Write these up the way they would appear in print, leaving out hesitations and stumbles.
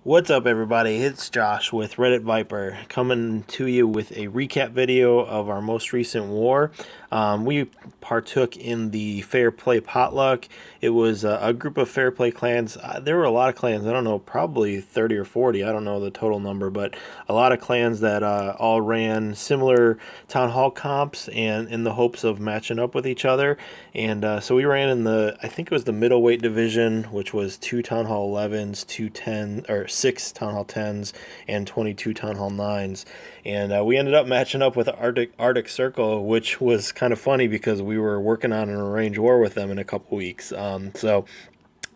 What's up, everybody? It's Josh with Reddit Viper coming to you with a recap video of our most recent war. We partook in the Fairplay Potluck. It was a group of Fairplay clans. There were a lot of clans. I don't know, probably 30 or 40. I don't know the total number, but a lot of clans that all ran similar town hall comps and in the hopes of matching up with each other. And so we ran in I think it was the middleweight division, which was 2 Town Hall 11s, 2 10 or 6 Town Hall 10s, and 22 Town Hall 9s. And we ended up matching up with Arctic Circle, which was kind of funny because we were working on an arranged war with them in a couple weeks. So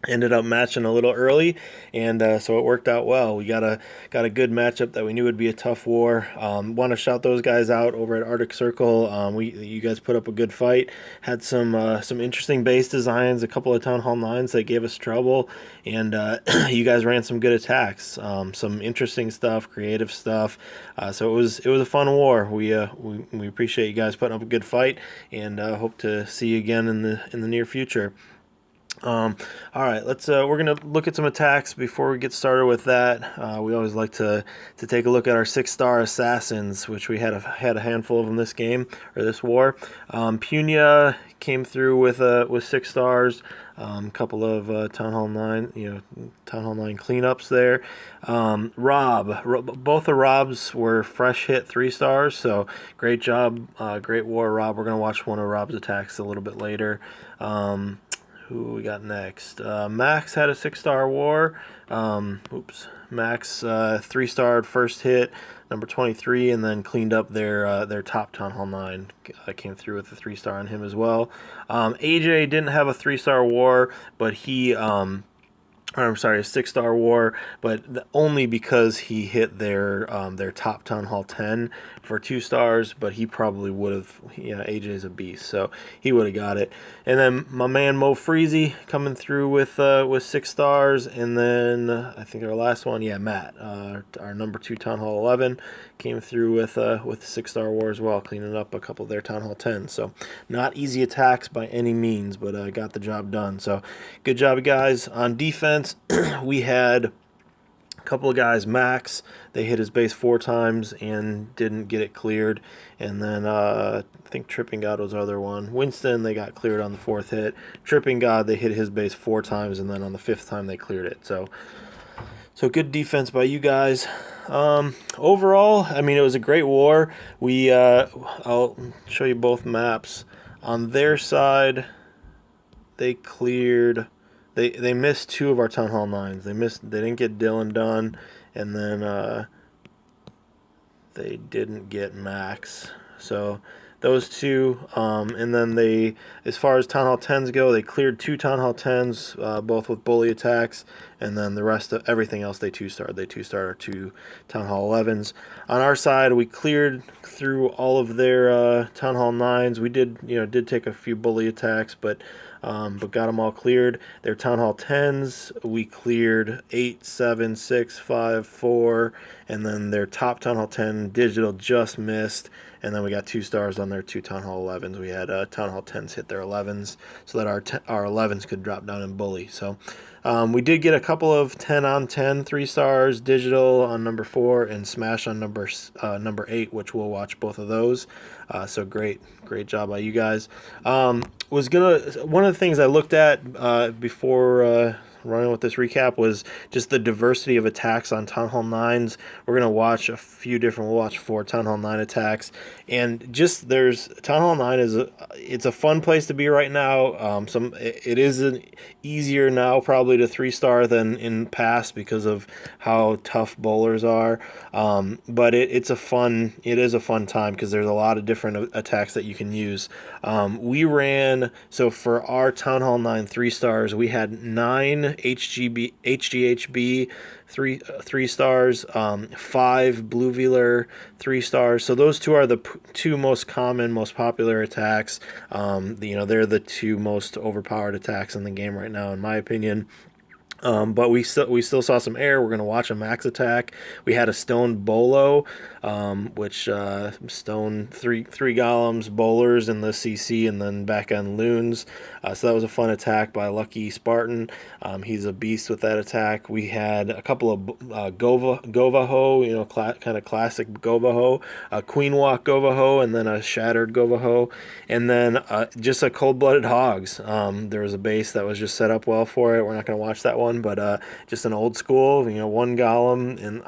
ended up matching a little early, and so it worked out well. We got a good matchup that we knew would be a tough war. Want to shout those guys out over at Arctic Circle. You guys put up a good fight. Had some interesting base designs, a couple of Town Hall 9s that gave us trouble, and you guys ran some good attacks, some interesting stuff, creative stuff. So it was a fun war. We appreciate you guys putting up a good fight, and hope to see you again in the near future. All right, we're gonna look at some attacks before we get started with that. We always like to take a look at our 6-star assassins, which we had a handful of them this game or this war. Pwnia came through with 6 stars. A couple of Town Hall 9, Town Hall 9 cleanups there. Both the Robs were fresh hit 3 stars, so great job, great war, Rob. We're gonna watch one of Rob's attacks a little bit later. Who we got next? Max had a 6-star war. Max 3-starred first hit, number 23, and then cleaned up their top Town Hall 9. Came through with a 3-star on him as well. AJ didn't have a 3-star war, but a 6-star war, but only because he hit their top Town Hall 10 for 2 stars, but he probably would have. AJ's a beast, so he would have got it. And then my man Mofreezy coming through with 6 stars, and then I think our last one, Matt, our number 2 Town Hall 11, came through with a 6-star war as well, cleaning up a couple of their Town Hall 10s. So not easy attacks by any means, but got the job done. So good job, guys. On defense, we had a couple of guys. Max, they hit his base 4 times and didn't get it cleared. And then I think Tripping God was the other one. Winston, they got cleared on the 4th hit. Tripping God, they hit his base 4 times, and then on the 5th time they cleared it. So good defense by you guys. Overall, I mean, it was a great war. I'll show you both maps. On their side, they cleared. They missed 2 of our Town Hall 9s. They didn't get Dylan done, and then they didn't get Max. So those 2, and then as far as Town Hall 10s go, they cleared 2 Town Hall 10s, both with bully attacks, and then the rest of everything else they 2-starred. They 2-starred our 2 Town Hall 11s. On our side, we cleared through all of their Town Hall 9s. We did take a few bully attacks, but got them all cleared. Their Town Hall 10s, we cleared 8, 7, 6, 5, 4, and then their top Town Hall 10 digital just missed, and then we got 2 stars on their 2 Town Hall 11s. We had Town Hall 10s hit their 11s so that our 11s could drop down and bully. So we did get a couple of 10 on 10 3 stars, digital on number 4 and smash on number 8, which we'll watch both of those. So great job by you guys. One of the things I looked at before running with this recap was just the diversity of attacks on Town Hall 9s. We're going to watch we'll watch 4 Town Hall 9 attacks, and just Town Hall 9 it's a fun place to be right now. It is easier now probably to 3-star than in past because of how tough bowlers are. But it is a fun time because there's a lot of different attacks that you can use. We ran, so for our Town Hall 9 3 stars, we had 9 HGHB 3 stars, 5 Blue Velar 3 stars. So those 2 are the 2 most common, most popular attacks. They're the 2 most overpowered attacks in the game right now, in my opinion. But we still saw some air. We're gonna watch a max attack. We had a stone bolo, which stone three golems, bowlers in the CC, and then back end loons. So that was a fun attack by Lucky Spartan. He's a beast with that attack. We had a couple of Govaho, kind of classic Govaho, a Queen Walk Govaho, and then a Shattered Govaho, and then just a Cold Blooded Hogs. There was a base that was just set up well for it. We're not gonna watch that one, but just an old school, one golem and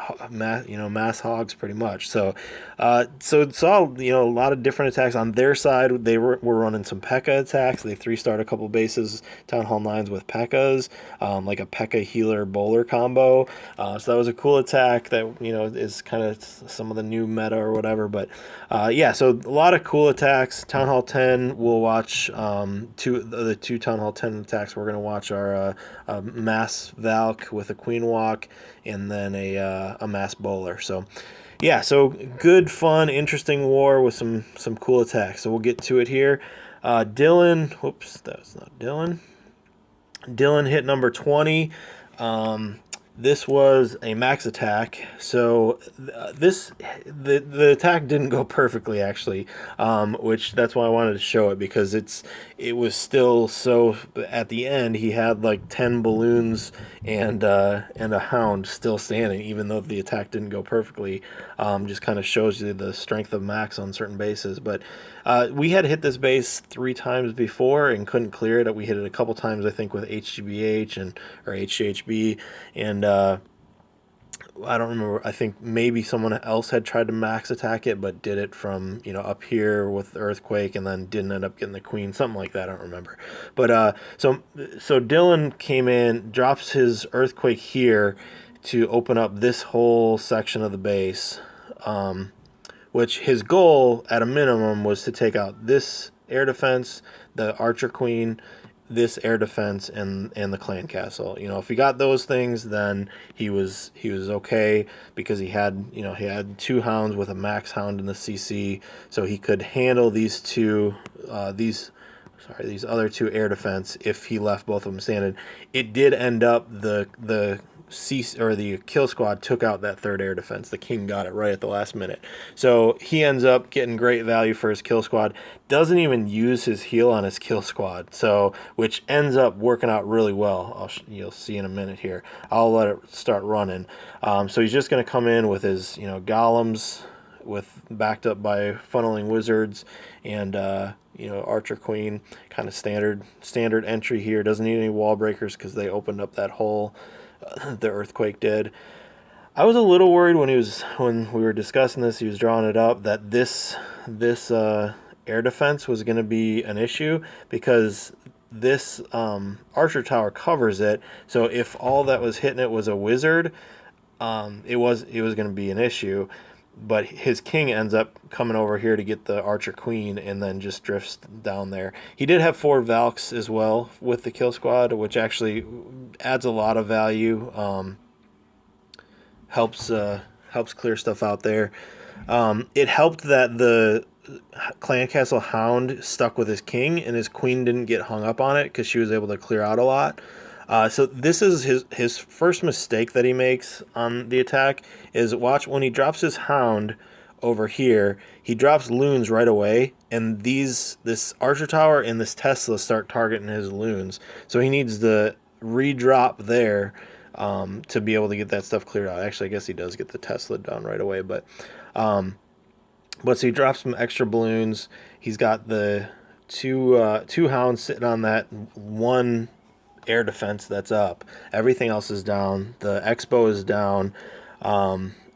mass hogs pretty much. So it saw a lot of different attacks on their side. They were running some P.E.K.K.A. attacks. They 3-starred a couple bases, Town Hall 9s with P.E.K.K.A.s, like a P.E.K.K.A. healer bowler combo. So that was a cool attack that is kind of some of the new meta or whatever. But so a lot of cool attacks. Town Hall 10, we'll watch the two Town Hall 10 attacks. We're gonna watch our mass valk with a Queen Walk, and then a mass bowler. So so good, fun, interesting war with some cool attacks. So we'll get to it here. Dylan, whoops, that was not Dylan. Dylan hit number 20. This was a max attack, so the attack didn't go perfectly actually, which that's why I wanted to show it, because it was still so at the end he had like 10 balloons and a hound still standing, even though the attack didn't go perfectly. Just kind of shows you the strength of max on certain bases. But we had hit this base 3 times before and couldn't clear it. We hit it a couple times, I think, with HGBH or HGHB, and I don't remember. I think maybe someone else had tried to max attack it, but did it from up here with Earthquake, and then didn't end up getting the queen, something like that. I don't remember. But so Dylan came in, drops his Earthquake here to open up this whole section of the base, which his goal at a minimum was to take out this air defense, the Archer Queen, this air defense, and the clan castle. If he got those things, then he was okay, because he had 2 hounds with a max hound in the CC, so he could handle these other 2 air defense if he left both of them standing. It did end up the kill squad took out that 3rd air defense. The king got it right at the last minute, so he ends up getting great value for his kill squad. Doesn't even use his heal on his kill squad, so which ends up working out really well. You'll see in a minute here. I'll let it start running. So he's just going to come in with his golems, with backed up by funneling wizards, and Archer Queen, kind of standard entry here. Doesn't need any wall breakers because they opened up that hole. The Earthquake did. I was a little worried when we were discussing this. He was drawing it up that this air defense was going to be an issue, because this Archer Tower covers it. So if all that was hitting it was a wizard, it was going to be an issue. But his king ends up coming over here to get the Archer Queen, and then just drifts down there. He did have 4 Valks as well with the kill squad, which actually adds a lot of value. Helps clear stuff out there. It helped that the Clan Castle Hound stuck with his king, and his queen didn't get hung up on it because she was able to clear out a lot. So this is his first mistake that he makes on the attack, is watch when he drops his hound over here, he drops loons right away, and this Archer Tower and this Tesla start targeting his loons. So he needs to redrop there to be able to get that stuff cleared out. Actually, I guess he does get the Tesla done right away, but so he drops some extra balloons. He's got the two hounds sitting on that 1 air defense that's up. Everything else is down. The Expo is down.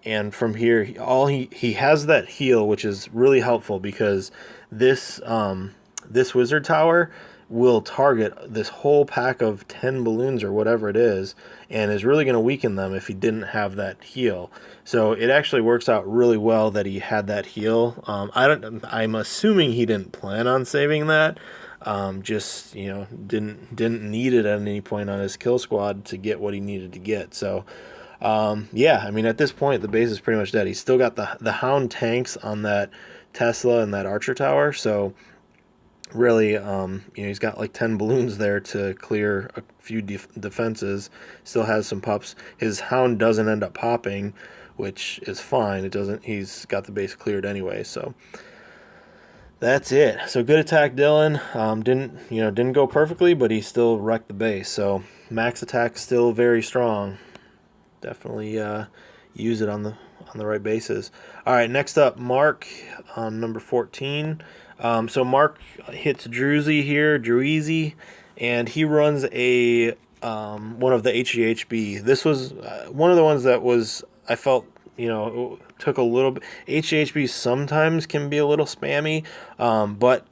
And from here, he has that heal, which is really helpful, because this wizard tower will target this whole pack of 10 balloons or whatever it is, and is really going to weaken them if he didn't have that heal. So it actually works out really well that he had that heal. I'm assuming he didn't plan on saving that. Just didn't need it at any point on his kill squad to get what he needed to get. So I mean, at this point the base is pretty much dead. He's still got the hound tanks on that Tesla and that Archer Tower, so really, he's got like 10 balloons there to clear a few defenses. Still has some pups. His hound doesn't end up popping, which is fine. It doesn't. He's got the base cleared anyway, so that's it. So good attack, Dylan. Didn't go perfectly, but he still wrecked the base. So max attack still very strong. Definitely use it on the right bases. All right, next up, Marc on number 14. So Marc hits Druezy, and he runs a one of the HGHB. This was one of the ones that was, I felt, took a little bit. HGHB sometimes can be a little spammy, but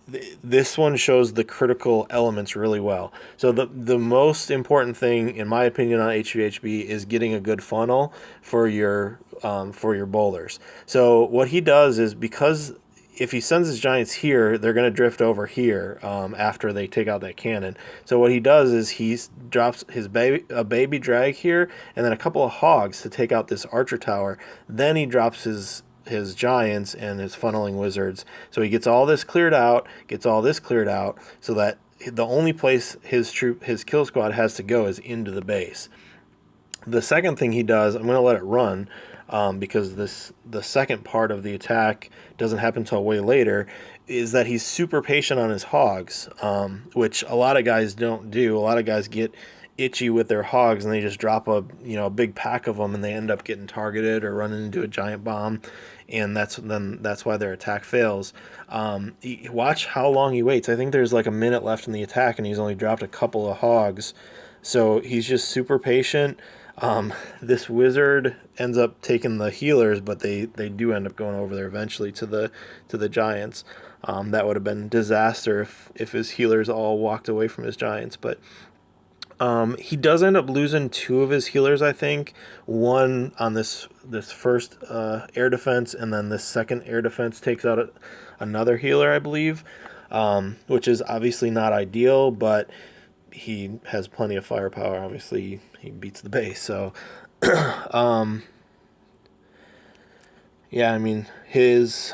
this one shows the critical elements really well. So the most important thing, in my opinion, on HGHB is getting a good funnel for your bowlers. So what he does is, because if he sends his giants here, they're going to drift over here after they take out that cannon. So what he does is he drops a baby drag here, and then a couple of hogs to take out this archer tower. Then he drops his giants and his funneling wizards. So he gets all this cleared out, so that the only place his kill squad has to go is into the base. The second thing he does, I'm going to let it run, because the second part of the attack doesn't happen until way later, is that he's super patient on his hogs, which a lot of guys don't do. A lot of guys get itchy with their hogs and they just drop a big pack of them, and they end up getting targeted or running into a giant bomb, and that's why their attack fails. Watch how long he waits. I think there's like a minute left in the attack, and he's only dropped a couple of hogs, so he's just super patient. This wizard ends up taking the healers, but they do end up going over there eventually to the giants. That would have been disaster if his healers all walked away from his giants, but he does end up losing two of his healers, I think. One on this first air defense, and then this second air defense takes out another healer, I believe, which is obviously not ideal, but he has plenty of firepower. Obviously, he beats the base. So, yeah, I mean, his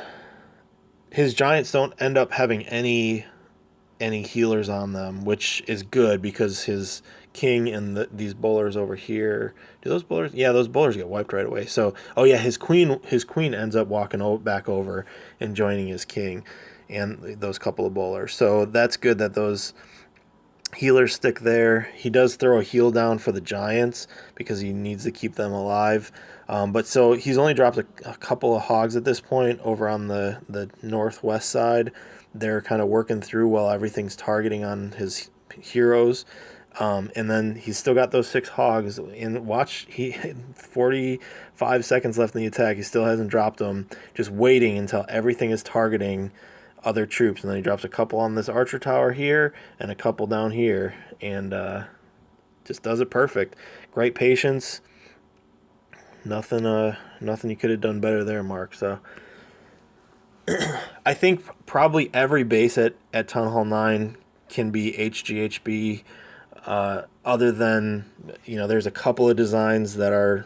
giants don't end up having any healers on them, which is good, because his king and these bowlers over here, do those bowlers? Yeah, those bowlers get wiped right away. So, oh yeah, his queen ends up walking back over and joining his king and those couple of bowlers. So that's good that those healers stick there. He does throw a heal down for the giants because he needs to keep them alive. But so he's only dropped a couple of hogs at this point over on the northwest side. They're kind of working through while everything's targeting on his heroes. And then he's still got those 6 hogs. And watch, 45 seconds left in the attack. He still hasn't dropped them, just waiting until everything is targeting other troops. And then he drops a couple on this archer tower here and a couple down here, and just does it perfect. Great patience. Nothing you could have done better there, Marc. So I think probably every base at Town Hall 9 can be HGHB, other than, there's a couple of designs that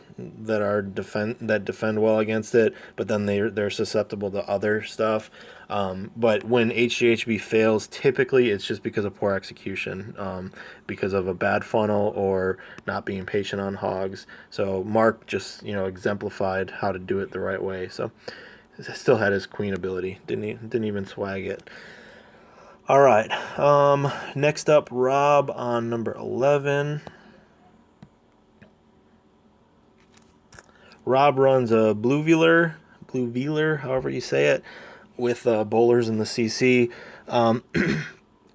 defend well against it, but then they're susceptible to other stuff. But when HGHB fails, typically it's just because of poor execution, because of a bad funnel or not being patient on hogs. So Marc just exemplified how to do it the right way. So still had his queen ability. Didn't even swag it. All right. Next up, Rob on number 11. Rob runs a blue velar, however you say it, with bowlers in the CC.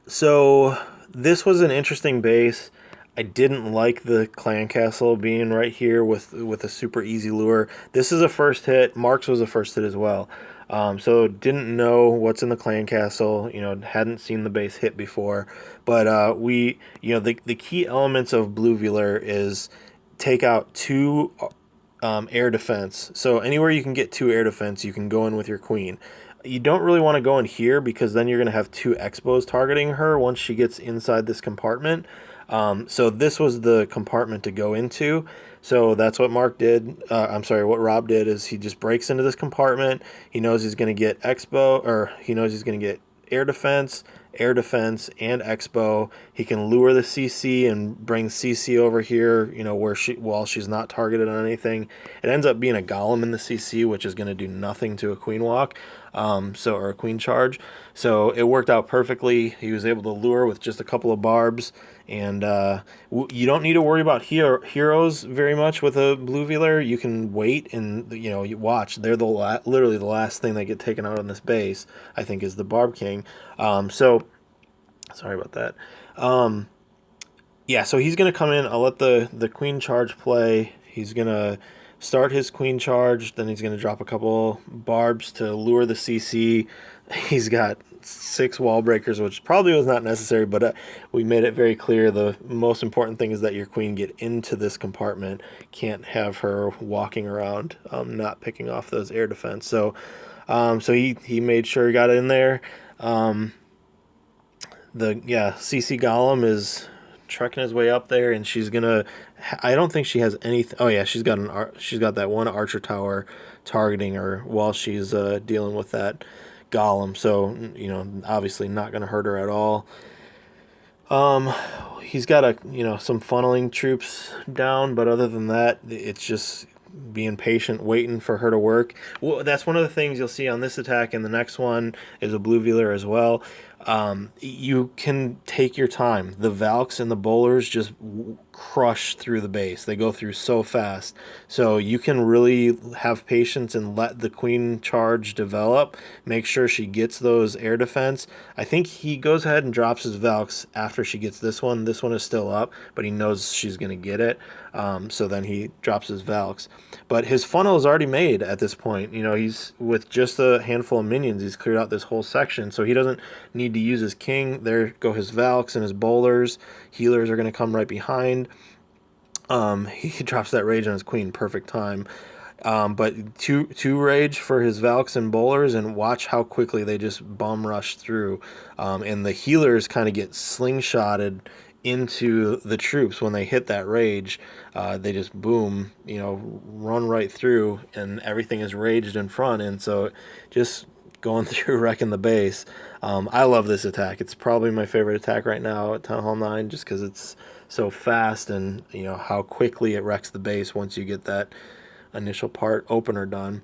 So this was an interesting base. I didn't like the clan castle being right here with a super easy lure. This is a first hit. Marc's was a first hit as well. So didn't know what's in the clan castle. Hadn't seen the base hit before. But the key elements of blue velar is take out 2 air defense. So anywhere you can get 2 air defense, you can go in with your queen. You don't really want to go in here, because then you're going to have 2 expos targeting her once she gets inside this compartment. So this was the compartment to go into. So that's what Marc did. What Rob did is he just breaks into this compartment. He knows he's going to get expo, or he knows he's going to get air defense, air defense, and expo. He can lure the CC and bring CC over here, you know, where while she's not targeted on anything. It ends up being a golem in the CC, which is going to do nothing to a queen walk, or a queen charge. So it worked out perfectly. He was able to lure with just a couple of barbs, and you don't need to worry about heroes very much with a blue velar. You can wait and, you know, you watch. They're literally the last thing that get taken out on this base, I think, is the Barb King. So sorry about that. Yeah, so he's going to come in. I'll let the queen charge play. He's going to start his queen charge. Then he's going to drop a couple barbs to lure the CC. He's got 6 wall breakers, which probably was not necessary, but we made it very clear the most important thing is that your queen get into this compartment. Can't have her walking around not picking off those air defense. So he made sure he got in there. CC Golem is trekking his way up there, and she's gonna. I don't think she has anything. Oh yeah, she's got that one archer tower targeting her while she's dealing with that golem. So, you know, obviously not gonna hurt her at all. He's got some funneling troops down, but other than that, it's just being patient, waiting for her to work. Well, that's one of the things you'll see on this attack, and the next one is a blue velar as well. You can take your time. The valks and the bowlers just crush through the base. They go through so fast. So you can really have patience and let the queen charge develop. Make sure she gets those air defense. I think he goes ahead and drops his valks after she gets this one. This one is still up, but he knows she's going to get it. So then he drops his valks. But his funnel is already made at this point. You know, he's with just a handful of minions. He's cleared out this whole section, so he doesn't need to use his king. There go his valks and his bowlers. Healers are going to come right behind. He drops that rage on his queen, perfect time. But two rage for his valks and bowlers, and watch how quickly they just bum rush through. And the healers kind of get slingshotted into the troops when they hit that rage. They just boom, run right through, and everything is raged in front, and so just going through wrecking the base. I love this attack. It's probably my favorite attack right now at Town Hall 9, just because it's so fast, and how quickly it wrecks the base once you get that initial part opener done.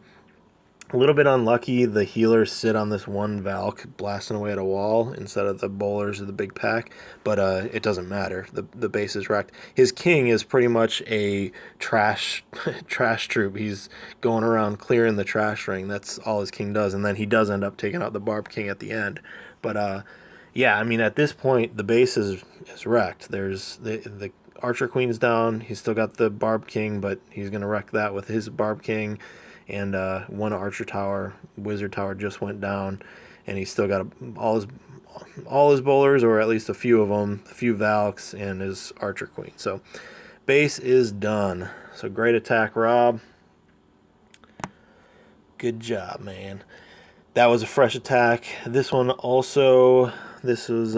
A little bit unlucky, the healers sit on this one valk blasting away at a wall instead of the bowlers of the big pack, but it doesn't matter. The base is wrecked. His king is pretty much a trash troop. He's going around clearing the trash ring. That's all his king does, and then he does end up taking out the Barb King at the end. But yeah, I mean, at this point the base is wrecked. There's the Archer Queen's down. He's still got the Barb King, but he's gonna wreck that with his Barb King. And one Archer Tower, Wizard Tower just went down, and he's still got all his bowlers, or at least a few of them, a few Valks, and his Archer Queen. So base is done. So great attack, Rob. Good job, man. That was a fresh attack. This one also, this was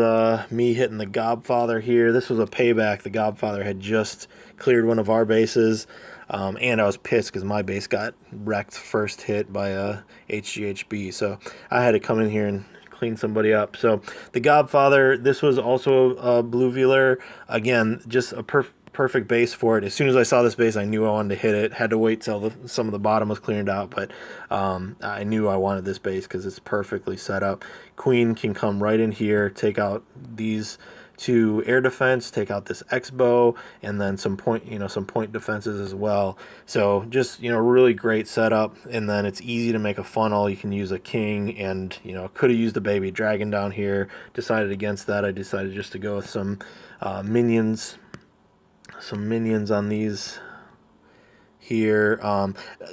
me hitting the Godfather here. This was a payback. The Godfather had just cleared one of our bases. And I was pissed because my base got wrecked first hit by a HGHB. So I had to come in here and clean somebody up. So the Godfather, this was also a blue velar. Again, just a perfect base for it. As soon as I saw this base, I knew I wanted to hit it. Had to wait till some of the bottom was cleared out, but I knew I wanted this base because it's perfectly set up. Queen can come right in here, take out these to air defense, take out this X-bow, and then some point defenses as well. So just, really great setup. And then it's easy to make a funnel. You can use a king, and, could have used a baby dragon down here. Decided against that. I decided just to go with some minions. Some minions on these here.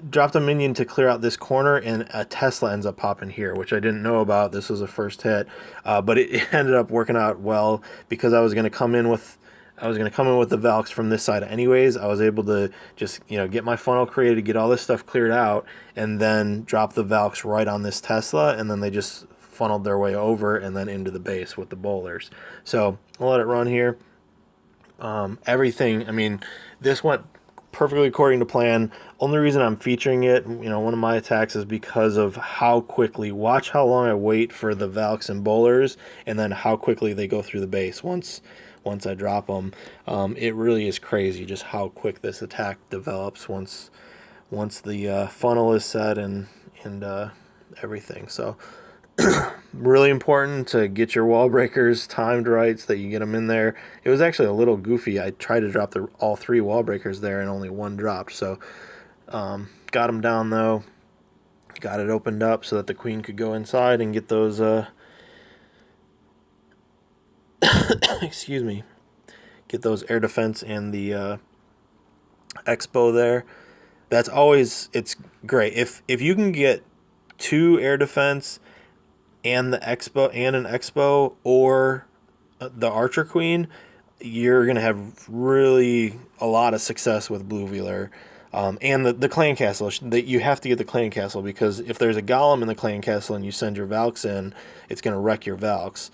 Dropped a minion to clear out this corner, and a Tesla ends up popping here, which I didn't know about. This was a first hit, but it ended up working out well because I was going to come in with the Valks from this side anyways. I was able to just get my funnel created, get all this stuff cleared out, and then drop the Valks right on this Tesla, and then they just funneled their way over and then into the base with the bowlers. So I'll let it run here. Everything, I mean, this went perfectly according to plan. Only reason I'm featuring it, one of my attacks is because of how quickly, watch how long I wait for the valks and bowlers, and then how quickly they go through the base once I drop them. It really is crazy just how quick this attack develops once the funnel is set and everything. So really important to get your wall breakers timed right so that you get them in there. It was actually a little goofy. I tried to drop all 3 wall breakers there and only 1 dropped. So got them down though. Got it opened up so that the queen could go inside and get those excuse me, get those air defense and the expo there. That's always, it's great if you can get 2 air defense and the expo and an expo or the archer queen, you're gonna have really a lot of success with blue velar. And the clan castle, that you have to get the clan castle, because if there's a golem in the clan castle and you send your valks in, it's gonna wreck your valks.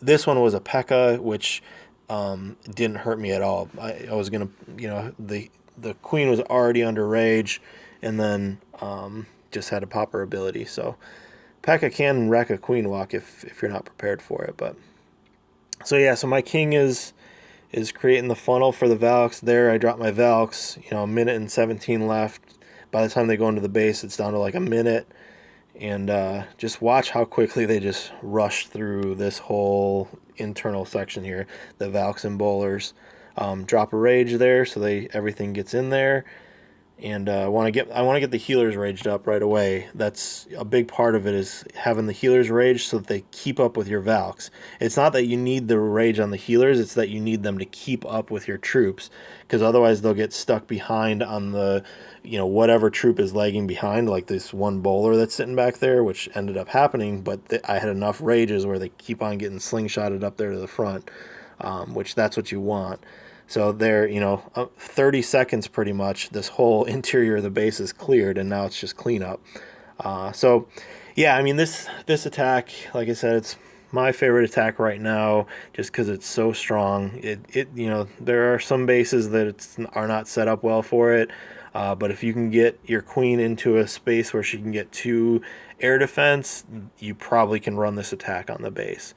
This one was a P.E.K.K.A, which didn't hurt me at all. I was gonna, the queen was already under rage, and then just had to pop her ability. So P.E.K.K.A can wreck a queen walk if you're not prepared for it. But so yeah, so my king is creating the funnel for the valks. There I dropped my valks, a minute and 17 left. By the time they go into the base, it's down to like a minute. And just watch how quickly they just rush through this whole internal section here. The valks and bowlers drop a rage there, so everything gets in there. And I want to get the healers raged up right away. That's a big part of it, is having the healers rage so that they keep up with your valks. It's not that you need the rage on the healers, it's that you need them to keep up with your troops, because otherwise they'll get stuck behind on the, whatever troop is lagging behind, like this one bowler that's sitting back there, which ended up happening, but I had enough rages where they keep on getting slingshotted up there to the front, which that's what you want. So there, 30 seconds pretty much, this whole interior of the base is cleared, and now it's just cleanup. So, yeah, I mean, this attack, like I said, it's my favorite attack right now, just because it's so strong. There are some bases that are not set up well for it, but if you can get your queen into a space where she can get 2 air defense, you probably can run this attack on the base.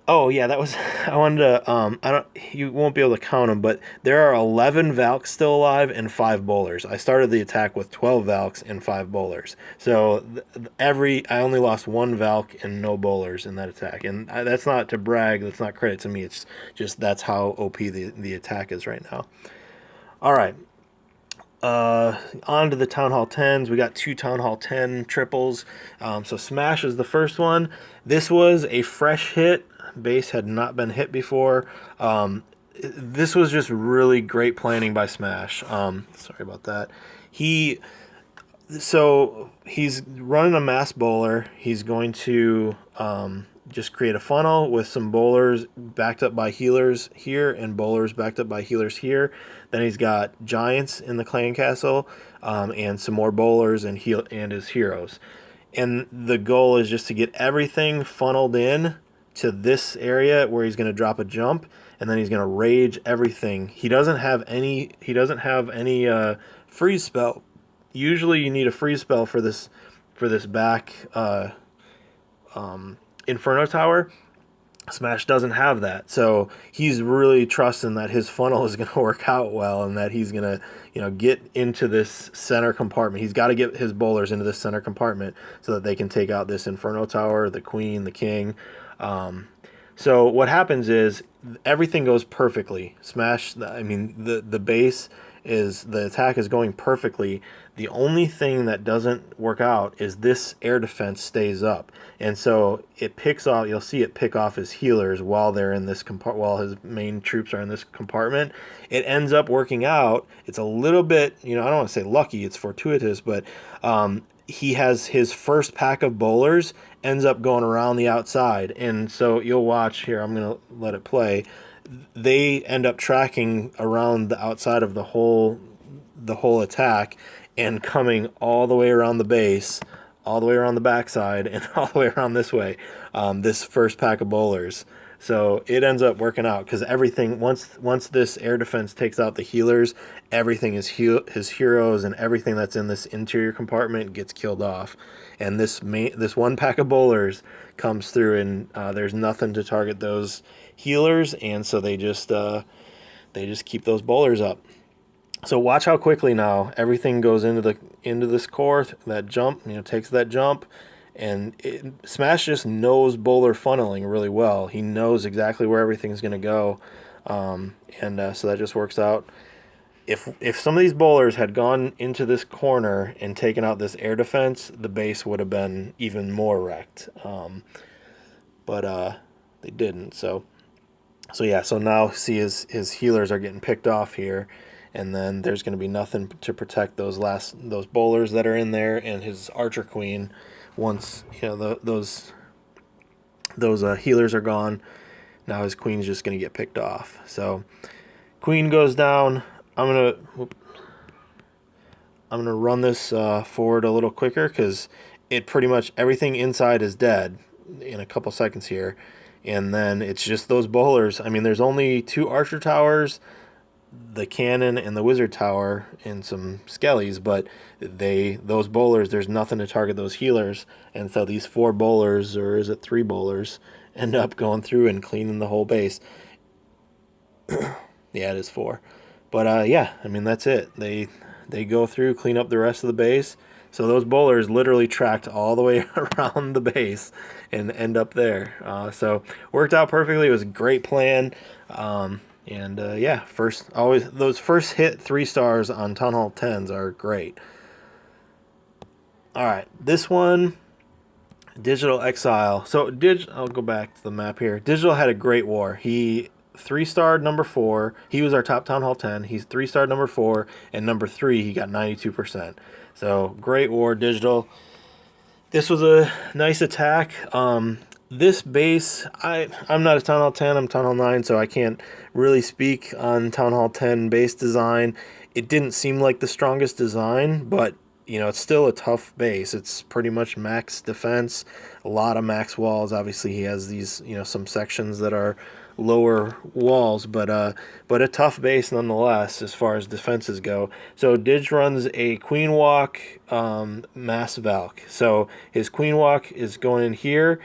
Oh yeah, I wanted to, you won't be able to count them, but there are 11 valks still alive and 5 bowlers. I started the attack with 12 valks and 5 bowlers. So I only lost 1 valk and no bowlers in that attack. And that's not to brag, that's not credit to me, it's just that's how OP the attack is right now. All right. On to the Town Hall 10s. We got 2 Town Hall 10 triples. So Smash is the first one. This was a fresh hit. Base had not been hit before. This was just really great planning by Smash. Sorry about that. He's running a mass bowler. He's going to just create a funnel with some bowlers backed up by healers here and bowlers backed up by healers here. Then he's got giants in the clan castle, and some more bowlers and his heroes. And the goal is just to get everything funneled in to this area where he's going to drop a jump, and then he's going to rage everything. He doesn't have any freeze spell. Usually you need a freeze spell for this back Inferno Tower. Smash doesn't have that, so he's really trusting that his funnel is going to work out well, and that he's going to get into this center compartment. He's got to get his bowlers into this center compartment so that they can take out this Inferno Tower, the queen, the king. So what happens is everything goes perfectly. Smash, the base is, the attack is going perfectly. The only thing that doesn't work out is this air defense stays up. And so it picks off, you'll see it pick off his healers while they're in this while his main troops are in this compartment. It ends up working out. It's a little bit, I don't want to say lucky, it's fortuitous, but he has his first pack of bowlers ends up going around the outside. And so you'll watch here, I'm going to let it play. They end up tracking around the outside of the whole attack and coming all the way around the base, all the way around the backside, and all the way around this way. This first pack of bowlers. So it ends up working out because everything once this air defense takes out the healers, everything is his heroes and everything that's in this interior compartment gets killed off. And this one pack of bowlers comes through, and there's nothing to target those healers, and so they just keep those bowlers up. So watch how quickly now everything goes into this core. That jump, takes that jump, and Smash just knows bowler funneling really well. He knows exactly where everything's going to go, so that just works out. If some of these bowlers had gone into this corner and taken out this air defense, the base would have been even more wrecked. But they didn't. So yeah. So now see his healers are getting picked off here. And then there's going to be nothing to protect those bowlers that are in there, and his archer queen. Once those healers are gone, now his queen's just going to get picked off. So queen goes down. I'm gonna run this forward a little quicker because it pretty much everything inside is dead in a couple seconds here, and then it's just those bowlers. I mean, there's only 2 archer towers, the cannon and the wizard tower, and some skellies, but those bowlers, there's nothing to target those healers, and so these 4 bowlers, or is it 3 bowlers, end up going through and cleaning the whole base. Yeah, it is 4, but yeah, I mean, that's it. They go through, clean up the rest of the base. So those bowlers literally tracked all the way around the base and end up there. So worked out perfectly. It was a great plan. Yeah, those first hit 3 stars on Town Hall 10s are great. All right, this one, Digital Exile. So I'll go back to the map here. Digital had a great war. He 3-starred number 4. He was our top Town Hall 10. He's 3-starred number 4, and number 3 he got 92%. So great war, Digital. This was a nice attack. This base, I'm not a Town Hall 10, I'm Town Hall 9, so I can't really speak on Town Hall 10 base design. It didn't seem like the strongest design, but it's still a tough base. It's pretty much max defense, a lot of max walls. Obviously, he has these, some sections that are lower walls, but a tough base nonetheless as far as defenses go. So Dig runs a queen walk, mass valk. So his queen walk is going in here.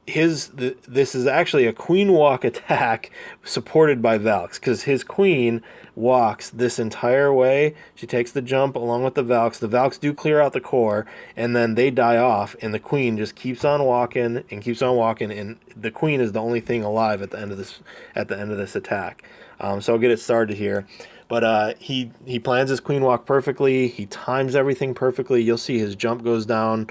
This is actually a queen walk attack supported by valks, because his queen walks this entire way. She takes the jump along with the valks. The valks do clear out the core, and then they die off, and the queen just keeps on walking and keeps on walking, and the queen is the only thing alive at the end of this attack. So I'll get it started here. But he plans his queen walk perfectly. He times everything perfectly. You'll see his jump goes down.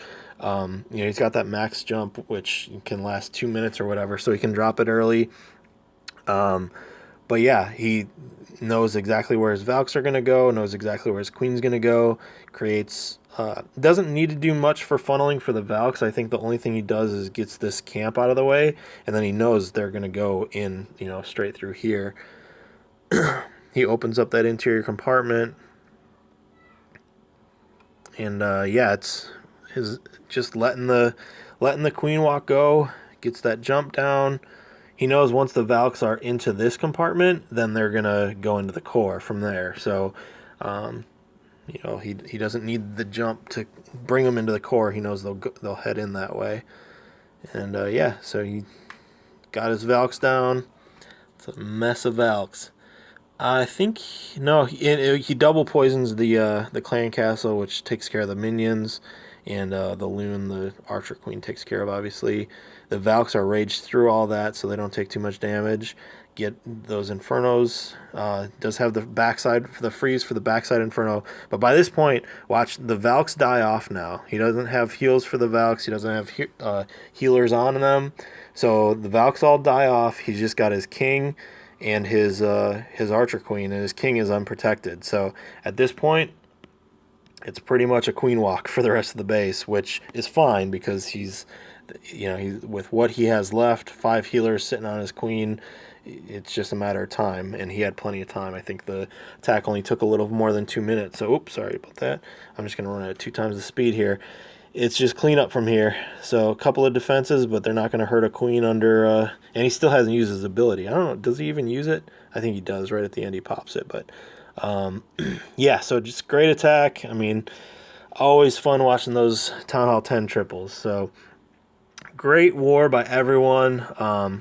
He's got that max jump, which can last 2 minutes or whatever, so he can drop it early. But yeah, he knows exactly where his valks are going to go, knows exactly where his queen's going to go, doesn't need to do much for funneling for the valks. I think the only thing he does is gets this camp out of the way, and then he knows they're going to go in, straight through here. He opens up that interior compartment, and yeah, it's just letting the queen walk go, gets that jump down. He knows once the valks are into this compartment, then they're gonna go into the core from there. So he doesn't need the jump to bring them into the core. He knows they'll head in that way. And yeah, so he got his valks down. It's a mess of valks. I think he double poisons the clan castle, which takes care of the minions, and the loon, the archer queen, takes care of, obviously. The valks are raged through all that, so they don't take too much damage. Get those infernos. Does have the backside, the freeze for the backside inferno, but by this point, watch, the valks die off now. He doesn't have heals for the valks. He doesn't have healers on them, so the valks all die off. He's just got his king and his archer queen, and his king is unprotected. So at this point, it's pretty much a queen walk for the rest of the base, which is fine because he's with what he has left, 5 healers sitting on his queen. It's just a matter of time, and he had plenty of time. I think the attack only took a little more than 2 minutes. So, oops, sorry about that. I'm just going to run it at 2 times the speed here. it's just clean up from here. So a couple of defenses, but they're not going to hurt a queen under. And he still hasn't used his ability. I don't know. Does he even use it? I think he does. Right at the end, he pops it. But yeah, so just great attack. I mean, always fun watching those Town Hall 10 triples. So great war by everyone.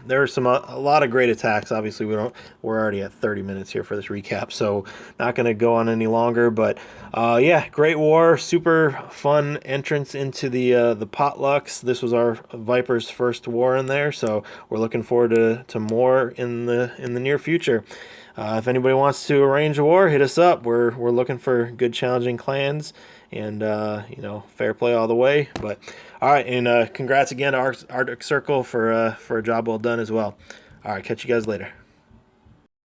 There are a lot of great attacks. Obviously, we're already at 30 minutes here for this recap, so not going to go on any longer. But yeah, great war. Super fun entrance into the Potlucks. This was our Viper's first war in there, so we're looking forward to more in the near future. If anybody wants to arrange a war, hit us up. We're looking for good, challenging clans, and fair play all the way. But all right, and congrats again to Arctic Circle for a job well done as well. All right, catch you guys later.